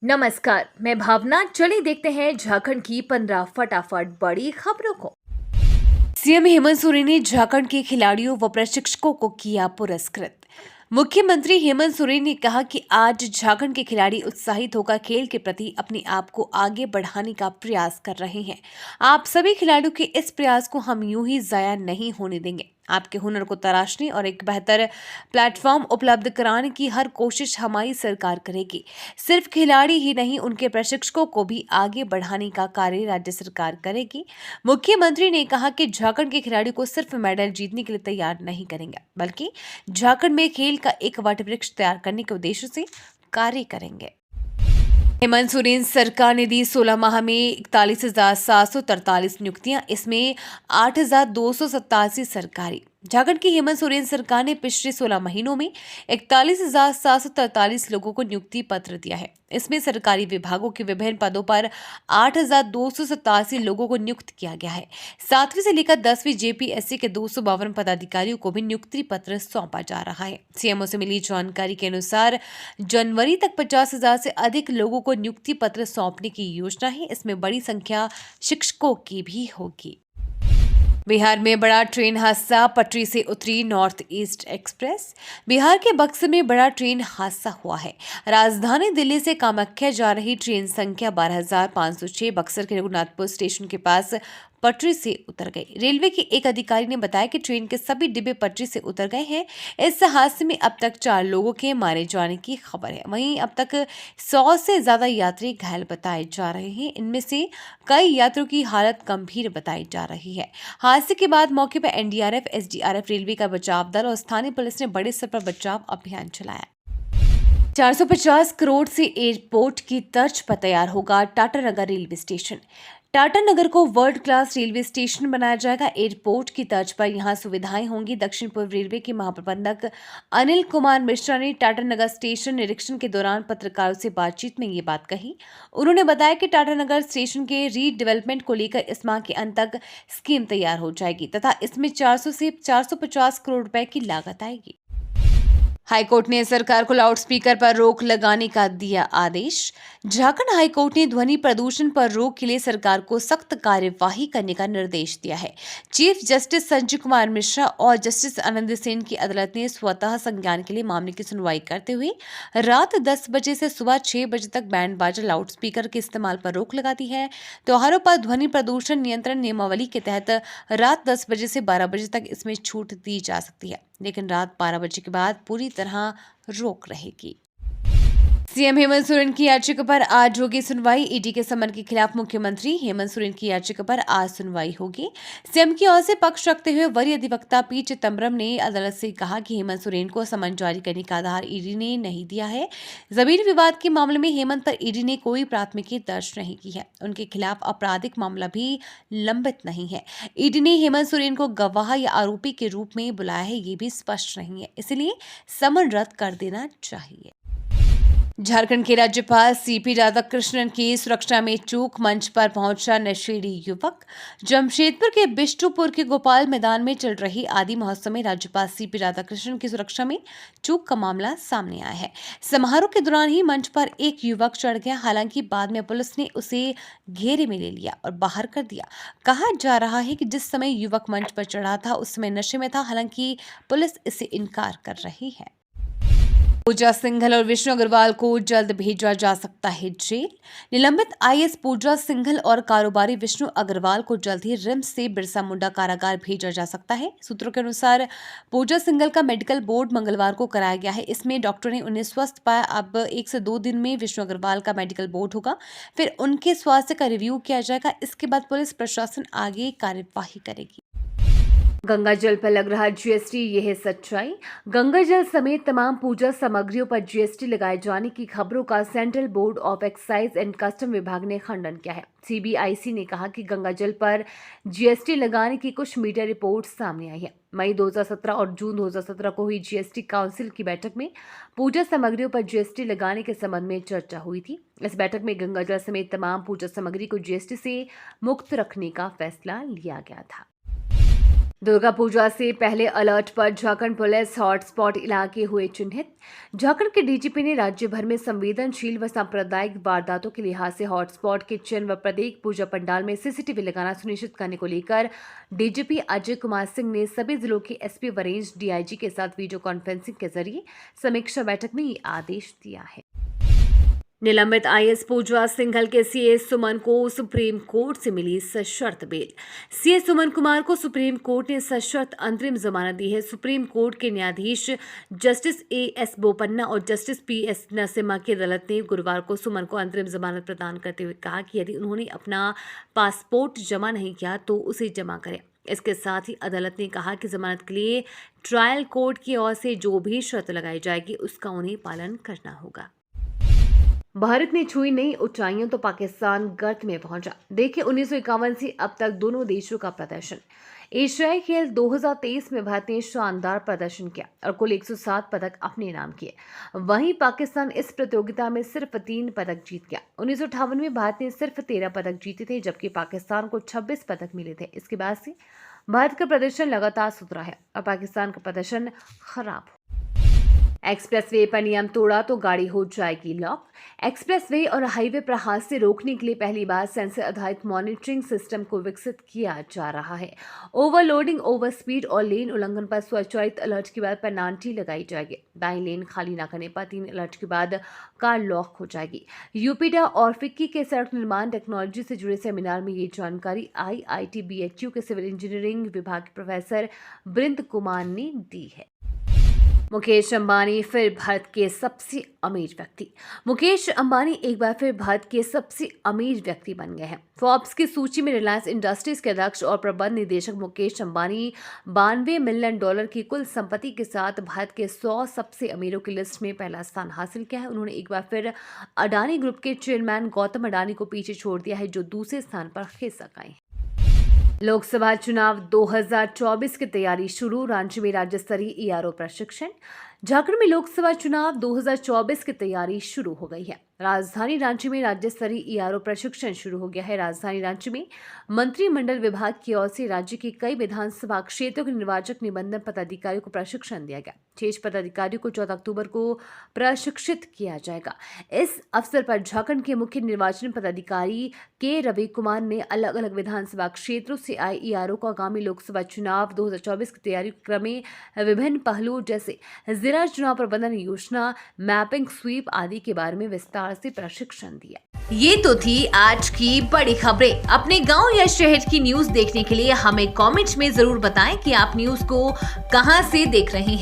नमस्कार, मैं भावना। चलिए देखते हैं झारखंड की 15 फटाफट बड़ी खबरों को। सीएम हेमंत सोरेन ने झारखंड के खिलाड़ियों व प्रशिक्षकों को किया पुरस्कृत। मुख्यमंत्री हेमंत सोरेन ने कहा कि आज झारखंड के खिलाड़ी उत्साहित होकर खेल के प्रति अपने आप को आगे बढ़ाने का प्रयास कर रहे हैं। आप सभी खिलाड़ियों के इस प्रयास को हम यूं ही जाया नहीं होने देंगे। आपके हुनर को तराशने और एक बेहतर प्लेटफॉर्म उपलब्ध कराने की हर कोशिश हमारी सरकार करेगी। सिर्फ खिलाड़ी ही नहीं, उनके प्रशिक्षकों को भी आगे बढ़ाने का कार्य राज्य सरकार करेगी। मुख्यमंत्री ने कहा कि झारखंड के खिलाड़ियों को सिर्फ मेडल जीतने के लिए तैयार नहीं करेंगे, बल्कि झारखंड में खेल का एक वट वृक्ष तैयार करने के उद्देश्य से कार्य करेंगे। हेमंत सोरेन सरकार ने दी 16 माह में 41,743 नियुक्तियां, इसमें 8,287 सरकारी। झारखंड की हेमंत सोरेन सरकार ने पिछले 16 महीनों में 41,743 लोगों को नियुक्ति पत्र दिया है। इसमें सरकारी विभागों के विभिन्न पदों पर 8,287 लोगों को नियुक्त किया गया है। 7वीं से लेकर 10वीं जेपीएससी के 252 पदाधिकारियों को भी नियुक्ति पत्र सौंपा जा रहा है। सीएमओ से मिली जानकारी के अनुसार जनवरी तक 50,000 से अधिक लोगों को नियुक्ति पत्र सौंपने की योजना है। इसमें बड़ी संख्या शिक्षकों की भी होगी। बिहार में बड़ा ट्रेन हादसा, पटरी से उतरी नॉर्थ ईस्ट एक्सप्रेस। बिहार के बक्सर में बड़ा ट्रेन हादसा हुआ है। राजधानी दिल्ली से कामाख्या जा रही ट्रेन संख्या 12,506 बक्सर के रघुनाथपुर स्टेशन के पास पटरी से उतर गई। रेलवे के एक अधिकारी ने बताया कि ट्रेन के सभी डिब्बे पटरी से उतर गए हैं। इस हादसे में अब तक 4 लोगों के मारे जाने की खबर है। वहीं अब तक 100 से ज्यादा यात्री घायल बताए जा रहे हैं। इनमें से कई यात्रियों की हालत गंभीर बताई जा रही है। हादसे के बाद मौके पर एनडीआरएफ, एसडीआरएफ, रेलवे का बचाव दल और स्थानीय पुलिस ने बड़े स्तर पर बचाव अभियान चलाया। 450 करोड़ से एयरपोर्ट की तर्ज पर तैयार होगा टाटानगर रेलवे स्टेशन। टाटानगर को वर्ल्ड क्लास रेलवे स्टेशन बनाया जाएगा। एयरपोर्ट की तर्ज पर यहां सुविधाएं होंगी। दक्षिण पूर्व रेलवे के महाप्रबंधक अनिल कुमार मिश्रा ने टाटानगर स्टेशन निरीक्षण के दौरान पत्रकारों से बातचीत में ये बात कही। उन्होंने बताया कि टाटानगर स्टेशन के रीडेवलपमेंट को लेकर इस माह के अंत तक स्कीम तैयार हो जाएगी तथा इसमें 400 से 450 करोड़ रुपए की लागत आएगी। हाईकोर्ट ने सरकार को लाउडस्पीकर पर रोक लगाने का दिया आदेश। झारखंड हाईकोर्ट ने ध्वनि प्रदूषण पर रोक के लिए सरकार को सख्त कार्यवाही करने का निर्देश दिया है। चीफ जस्टिस संजय कुमार मिश्रा और जस्टिस आनंद सेन की अदालत ने स्वतः संज्ञान के लिए मामले की सुनवाई करते हुए रात 10 बजे से सुबह 6 बजे तक बैंड बाजा लाउडस्पीकर के इस्तेमाल पर रोक लगा दी है। त्योहारों पर ध्वनि प्रदूषण नियंत्रण नियमावली के तहत रात 10 बजे से 12 बजे तक इसमें छूट दी जा सकती है, लेकिन रात 12 बजे के बाद पूरी तरह रोक रहेगी। सीएम हेमंत सोरेन की याचिका पर आज होगी सुनवाई। ईडी के समन के खिलाफ मुख्यमंत्री हेमंत सोरेन की याचिका पर आज सुनवाई होगी। सीएम की ओर से पक्ष रखते हुए वरीय अधिवक्ता पी चिदम्बरम ने अदालत से कहा कि हेमंत सोरेन को समन जारी करने का आधार ईडी ने नहीं दिया है। जमीन विवाद के मामले में हेमंत पर ईडी ने कोई प्राथमिकी दर्ज नहीं की है। उनके खिलाफ आपराधिक मामला भी लंबित नहीं है। ईडी ने हेमंत सोरेन को गवाह या आरोपी के रूप में बुलाया है, ये भी स्पष्ट नहीं है, इसलिए समन रद्द कर देना चाहिए। झारखंड के राज्यपाल सीपी राधाकृष्णन की सुरक्षा में चूक, मंच पर पहुंचा नशेड़ी युवक। जमशेदपुर के बिष्टुपुर के गोपाल मैदान में चल रही आदि महोत्सव में राज्यपाल सीपी राधाकृष्णन की सुरक्षा में चूक का मामला सामने आया है। समारोह के दौरान ही मंच पर एक युवक चढ़ गया। हालांकि बाद में पुलिस ने उसे घेरे में ले लिया और बाहर कर दिया। कहा जा रहा है कि जिस समय युवक मंच पर चढ़ा था उस समय नशे में था। हालांकि पुलिस इसे इनकार कर रही है। पूजा सिंघल और विष्णु अग्रवाल को जल्द भेजा जा सकता है जेल। निलंबित आईएएस पूजा सिंघल और कारोबारी विष्णु अग्रवाल को जल्द ही रिम्स से बिरसा मुंडा कारागार भेजा जा सकता है। सूत्रों के अनुसार पूजा सिंघल का मेडिकल बोर्ड मंगलवार को कराया गया है। इसमें डॉक्टर ने उन्हें स्वस्थ पाया। अब 1 से 2 दिन में विष्णु अग्रवाल का मेडिकल बोर्ड होगा, फिर उनके स्वास्थ्य का रिव्यू किया जाएगा। इसके बाद पुलिस प्रशासन आगे कार्यवाही करेगी। गंगा जल पर लग रहा जीएसटी, यह है सच्चाई। गंगा जल समेत तमाम पूजा सामग्रियों पर जीएसटी लगाए जाने की खबरों का central board of excise and custom विभाग ने खंडन किया है। सीबीआईसी ने कहा कि गंगा जल पर जीएसटी लगाने की कुछ मीडिया रिपोर्ट सामने आई है। मई 2017 और जून 2017 को हुई जीएसटी काउंसिल की बैठक में पूजा सामग्रियों पर जीएसटी लगाने के संबंध में चर्चा हुई थी। इस बैठक में गंगा जल समेत तमाम पूजा सामग्री को जीएसटी से मुक्त रखने का फैसला लिया गया था। दुर्गा पूजा से पहले अलर्ट पर झारखंड पुलिस हॉटस्पॉट इलाके हुए चिन्हित। झारखंड के डीजीपी ने राज्य भर में संवेदनशील व सांप्रदायिक वारदातों के लिहाज से हॉटस्पॉट के चिन्ह व प्रत्येक पूजा पंडाल में सीसीटीवी लगाना सुनिश्चित करने को लेकर डीजीपी अजय कुमार सिंह ने सभी जिलों के एसपी व रेंज डीआईजी के साथ वीडियो कॉन्फ्रेंसिंग के जरिए समीक्षा बैठक में ये आदेश दिया है। निलंबित आईएएस पूजा सिंघल के सीए सुमन को सुप्रीम कोर्ट से मिली सशर्त बेल। सीए सुमन कुमार को सुप्रीम कोर्ट ने सशर्त अंतरिम जमानत दी है। सुप्रीम कोर्ट के न्यायाधीश जस्टिस एएस बोपन्ना और जस्टिस पीएस नरसिम्हा की अदालत ने गुरुवार को सुमन को अंतरिम जमानत प्रदान करते हुए कहा कि यदि उन्होंने अपना पासपोर्ट जमा नहीं किया तो उसे जमा करें। इसके साथ ही अदालत ने कहा कि जमानत के लिए ट्रायल कोर्ट की ओर से जो भी शर्त लगाई जाएगी उसका उन्हें पालन करना होगा। भारत ने छुई नई ऊंचाइयों तो पाकिस्तान गर्त में पहुंचा। देखिए 1951 से अब तक दोनों देशों का प्रदर्शन। एशियाई खेल 2023 में भारत ने शानदार प्रदर्शन किया और कुल 107 पदक अपने नाम किए। वहीं पाकिस्तान इस प्रतियोगिता में सिर्फ 3 पदक जीत गया। 1958 में भारत ने सिर्फ 13 पदक जीते थे, जबकि पाकिस्तान को 26 पदक मिले थे। इसके बाद से भारत का प्रदर्शन लगातार सुधरा है और पाकिस्तान का प्रदर्शन खराब हो। एक्सप्रेसवे पर नियम तोड़ा तो गाड़ी हो जाएगी लॉक। एक्सप्रेसवे और हाईवे पर हादसे रोकने के लिए पहली बार सेंसर आधारित मॉनिटरिंग सिस्टम को विकसित किया जा रहा है। ओवरलोडिंग, ओवर स्पीड और लेन उल्लंघन पर स्वचालित अलर्ट के बाद पेनाल्टी लगाई जाएगी। दाईं लेन खाली न करने पर 3 अलर्ट के बाद कार लॉक हो जाएगी। यूपीडा और फिक्की के सड़क निर्माण टेक्नोलॉजी से जुड़े सेमिनार में ये जानकारी IIT BHU के सिविल इंजीनियरिंग विभाग के प्रोफेसर बृंद कुमार ने दी है। मुकेश अंबानी फिर भारत के सबसे अमीर व्यक्ति। मुकेश अंबानी एक बार फिर भारत के सबसे अमीर व्यक्ति बन गए हैं। फोर्ब्स की सूची में रिलायंस इंडस्ट्रीज के अध्यक्ष और प्रबंध निदेशक मुकेश अंबानी $92 मिलियन की कुल संपत्ति के साथ भारत के 100 सबसे अमीरों की लिस्ट में पहला स्थान हासिल किया है। उन्होंने एक बार फिर अडानी ग्रुप के चेयरमैन गौतम अडानी को पीछे छोड़ दिया है, जो दूसरे स्थान पर खिसक गए हैं। लोकसभा चुनाव 2024 की तैयारी शुरू। रांची में राज्य स्तरीय ERO प्रशिक्षण। झारखंड में लोकसभा चुनाव 2024 की तैयारी शुरू हो गई है। राजधानी रांची में राज्य स्तरीय ERO प्रशिक्षण शुरू हो गया है। राजधानी रांची में मंत्रिमंडल विभाग की ओर से राज्य के कई विधानसभा क्षेत्रों के निर्वाचक निबंधन पदाधिकारियों को प्रशिक्षण दिया गया। 6 पदाधिकारियों को 14 अक्टूबर को प्रशिक्षित किया जाएगा। इस अवसर पर झारखंड के मुख्य निर्वाचन पदाधिकारी के रवि कुमार ने अलग अलग विधानसभा क्षेत्रों से आए ERO को आगामी लोकसभा चुनाव 2024 की तैयारी के क्रम में विभिन्न पहलुओं जैसे जिला चुनाव प्रबंधन योजना, मैपिंग, स्वीप आदि के बारे में विस्तार से प्रशिक्षण दिया। ये तो थी आज की बड़ी खबरें। अपने गांव या शहर की न्यूज देखने के लिए हमें कमेंट्स में जरूर बताएं कि आप न्यूज को कहां से देख रहे हैं।